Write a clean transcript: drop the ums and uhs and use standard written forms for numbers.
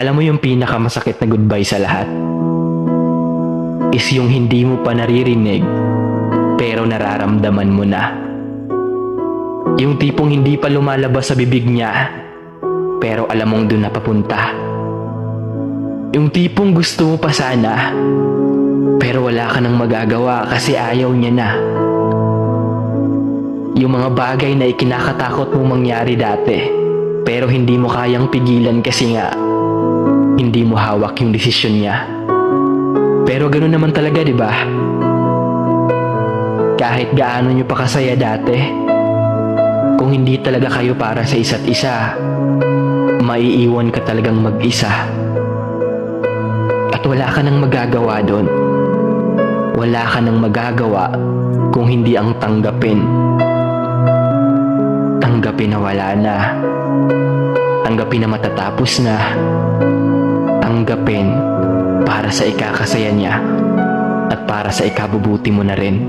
Alam mo yung pinakamasakit na goodbye sa lahat? Is yung hindi mo pa naririnig, pero nararamdaman mo na. Yung tipong hindi pa lumalabas sa bibig niya, pero alam mong doon na papunta. Yung tipong gusto mo pa sana, pero wala ka nang magagawa kasi ayaw niya na. Yung mga bagay na ikinakatakot mong mangyari dati, pero hindi mo kayang pigilan kasi nga, hindi mo hawak yung desisyon niya. Pero ganoon naman talaga, di ba? Kahit gaano nyo pa kasaya dati, kung hindi talaga kayo para sa isa't isa, maiiwan ka talagang mag-isa. At wala ka nang magagawa doon. Wala ka nang magagawa kung hindi ang tanggapin. Tanggapin na wala na. Tanggapin na matatapos na. Tanggapin para sa ikakasaya niya at para sa ikabubuti mo na rin.